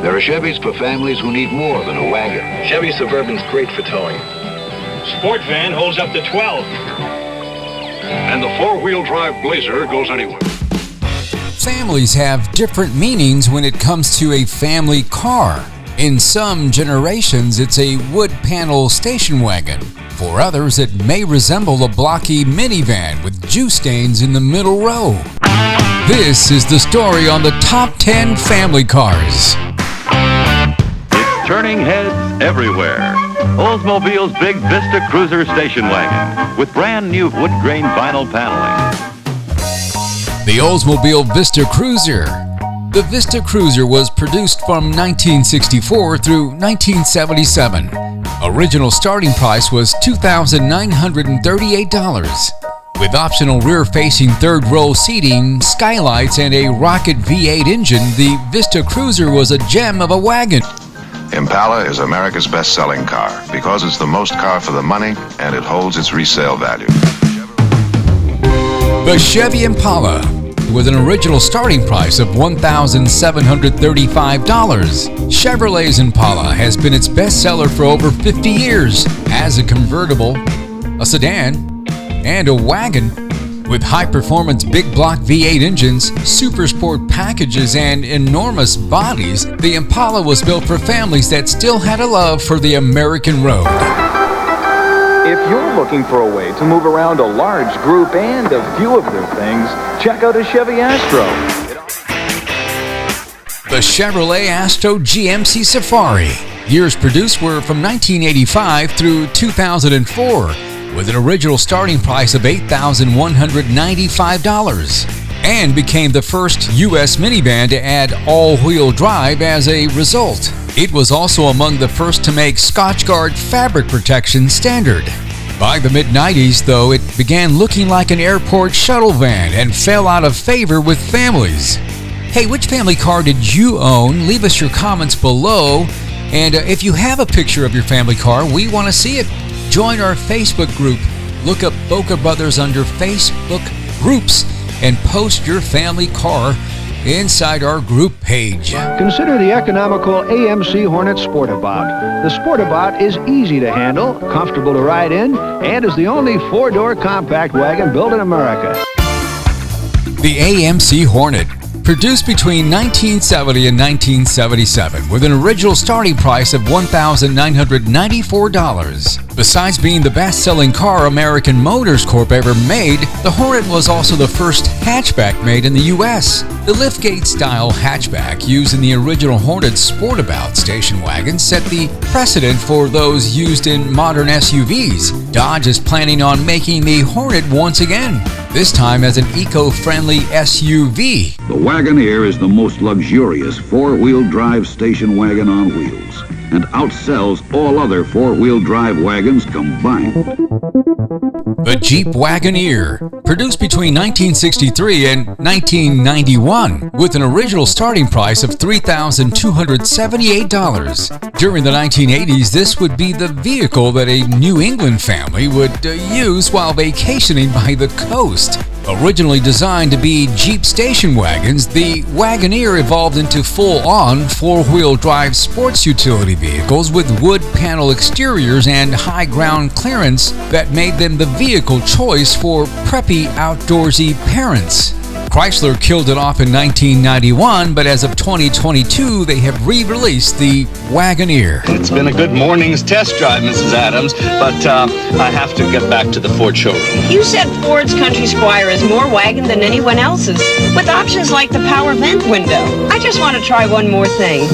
There are Chevys for families who need more than a wagon. Chevy Suburban's great for towing. Sport van holds up to 12. And the four-wheel drive Blazer goes anywhere. Families have different meanings when it comes to a family car. In some generations, it's a wood panel station wagon. For others, it may resemble a blocky minivan with juice stains in the middle row. This is the story on the top 10 family cars. It's turning heads everywhere. Oldsmobile's big Vista Cruiser station wagon with brand new wood grain vinyl paneling. The Oldsmobile Vista Cruiser. The Vista Cruiser was produced from 1964 through 1977. Original starting price was $2,938. With optional rear-facing third-row seating, skylights, and a rocket V8 engine, the Vista Cruiser was a gem of a wagon. Impala is America's best-selling car because it's the most car for the money and it holds its resale value. The Chevy Impala, with an original starting price of $1,735. Chevrolet's Impala has been its bestseller for over 50 years as a convertible, a sedan, and a wagon. With high-performance big block V8 engines, super sport packages, and enormous bodies, the Impala was built for families that still had a love for the American road. If you're looking for a way to move around a large group and a few of their things, check out a Chevy Astro. The Chevrolet Astro GMC Safari. Years produced were from 1985 through 2004, with an original starting price of $8,195, and became the first U.S. minivan to add all-wheel drive as a result. It was also among the first to make Scotchgard fabric protection standard. By the mid-90s, though, it began looking like an airport shuttle van and fell out of favor with families. Hey, which family car did you own? Leave us your comments below. And if you have a picture of your family car, we want to see it. Join our Facebook group. Look up Boca Brothers under Facebook groups and post your family car inside our group page. Consider the economical AMC Hornet Sportabout. The Sportabout is easy to handle, comfortable to ride in, and is the only four-door compact wagon built in America. The AMC Hornet. Produced between 1970 and 1977 with an original starting price of $1,994. Besides being the best-selling car American Motors Corp ever made, the Hornet was also the first hatchback made in the U.S. The liftgate-style hatchback used in the original Hornet Sportabout station wagon set the precedent for those used in modern SUVs. Dodge is planning on making the Hornet once again, this time as an eco-friendly SUV. The Wagoneer is the most luxurious four-wheel drive station wagon on wheels and outsells all other four-wheel drive wagons combined. The Jeep Wagoneer, produced between 1963 and 1991, with an original starting price of $3,278. During the 1980s, this would be the vehicle that a New England family would use while vacationing by the coast. Originally designed to be Jeep station wagons, the Wagoneer evolved into full-on four-wheel drive sports utility vehicles with wood panel exteriors and high ground clearance that made them the vehicle choice for preppy outdoorsy parents. Chrysler killed it off in 1991, but as of 2022, they have re-released the Wagoneer. It's been a good morning's test drive, Mrs. Adams, but I have to get back to the Ford showroom. You said Ford's Country Squire is more wagon than anyone else's, with options like the power vent window. I just want to try one more thing.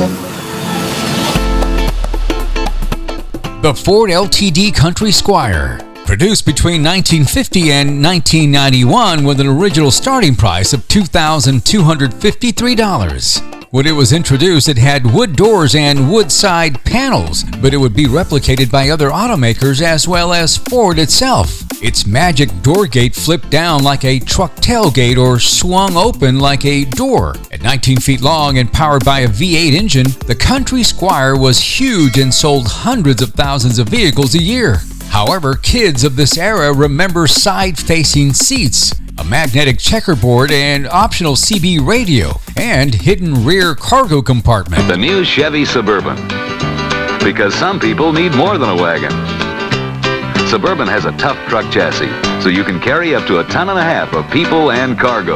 The Ford LTD Country Squire. Produced between 1950 and 1991 with an original starting price of $2,253. When it was introduced, it had wood doors and wood side panels, but it would be replicated by other automakers as well as Ford itself. Its magic door gate flipped down like a truck tailgate or swung open like a door. At 19 feet long and powered by a V8 engine, the Country Squire was huge and sold hundreds of thousands of vehicles a year. However, kids of this era remember side-facing seats. a magnetic checkerboard and optional CB radio, and hidden rear cargo compartment. The new Chevy Suburban. Because some people need more than a wagon. Suburban has a tough truck chassis, so you can carry up to 1.5 tons of people and cargo.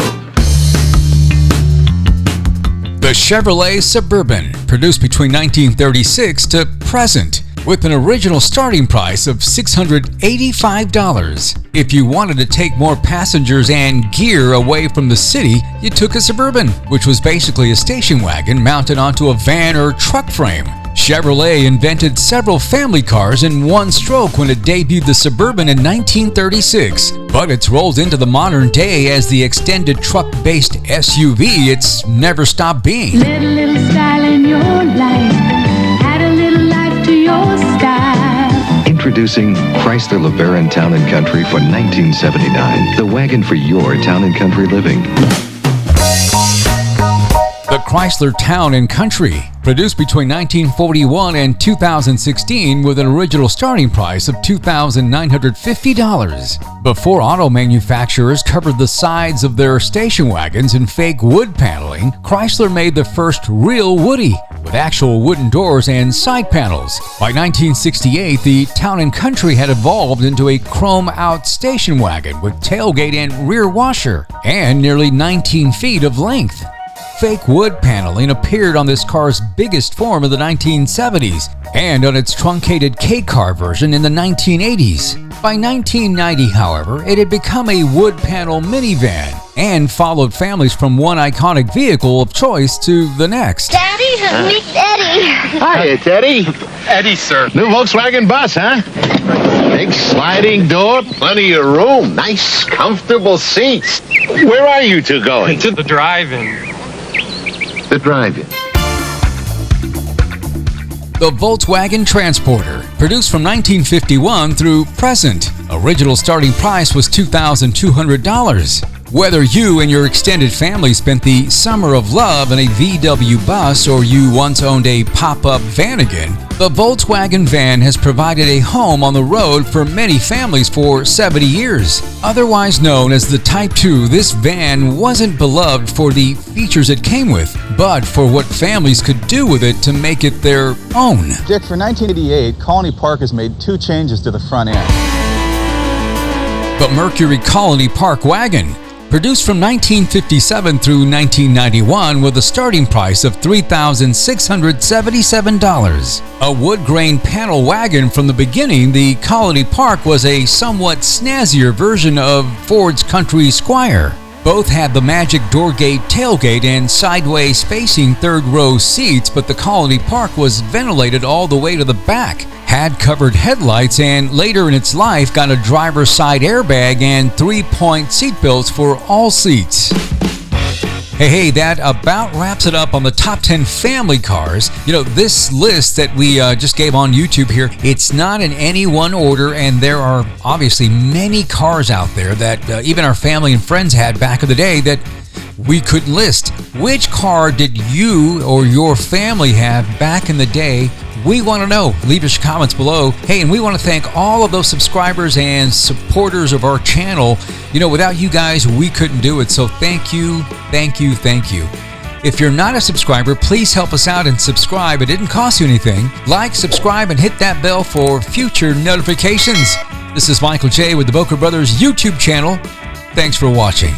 The Chevrolet Suburban, produced between 1936 to present, with an original starting price of $685. If you wanted to take more passengers and gear away from the city, you took a Suburban, which was basically a station wagon mounted onto a van or truck frame. Chevrolet invented several family cars in one stroke when it debuted the Suburban in 1936, but it's rolled into the modern day as the extended truck-based SUV it's never stopped being. Let a little style in your life, add a little life to your style. Introducing Chrysler LeBaron Town & Country for 1979, the wagon for your town & country living. The Chrysler Town & Country, produced between 1941 and 2016 with an original starting price of $2,950. Before auto manufacturers covered the sides of their station wagons in fake wood paneling, Chrysler made the first real Woody, with actual wooden doors and side panels. By 1968, the Town & Country had evolved into a chrome-out station wagon with tailgate and rear washer, and nearly 19 feet of length. Fake wood paneling appeared on this car's biggest form in the 1970s and on its truncated K-car version in the 1980s. By 1990, however, it had become a wood panel minivan and followed families from one iconic vehicle of choice to the next. Daddy, meet Eddie. Hi, it's Eddie. Eddie, sir. New Volkswagen bus, huh? Big sliding door, plenty of room, nice, comfortable seats. Where are you two going? To the drive-in. The drive-in. The Volkswagen Transporter, produced from 1951 through present. Original starting price was $2,200. Whether you and your extended family spent the summer of love in a VW bus or you once owned a pop-up Vanagon, the Volkswagen van has provided a home on the road for many families for 70 years. Otherwise known as the Type 2, this van wasn't beloved for the features it came with, but for what families could do with it to make it their own. Dick, for 1988, Colony Park has made 2 changes to the front end. The Mercury Colony Park wagon, produced from 1957 through 1991 with a starting price of $3,677. A wood grain panel wagon from the beginning, the Colony Park was a somewhat snazzier version of Ford's Country Squire. Both had the magic doorgate tailgate and sideways spacing third-row seats, but the Colony Park was ventilated all the way to the back, had covered headlights, and later in its life got a driver's side airbag and 3-point seatbelts for all seats. Hey, that about wraps it up on the top 10 family cars. You know, this list that we just gave on YouTube here, it's not in any one order, and there are obviously many cars out there that even our family and friends had back in the day that we couldn't list. Which car did you or your family have back in the day? We want to know. Leave your comments below. Hey, and we want to thank all of those subscribers and supporters of our channel. You know, without you guys, we couldn't do it. So thank you, thank you, thank you. If you're not a subscriber, please help us out and subscribe. It didn't cost you anything. Like, subscribe, and hit that bell for future notifications. This is Michael J. with the Boker Brothers YouTube channel. Thanks for watching.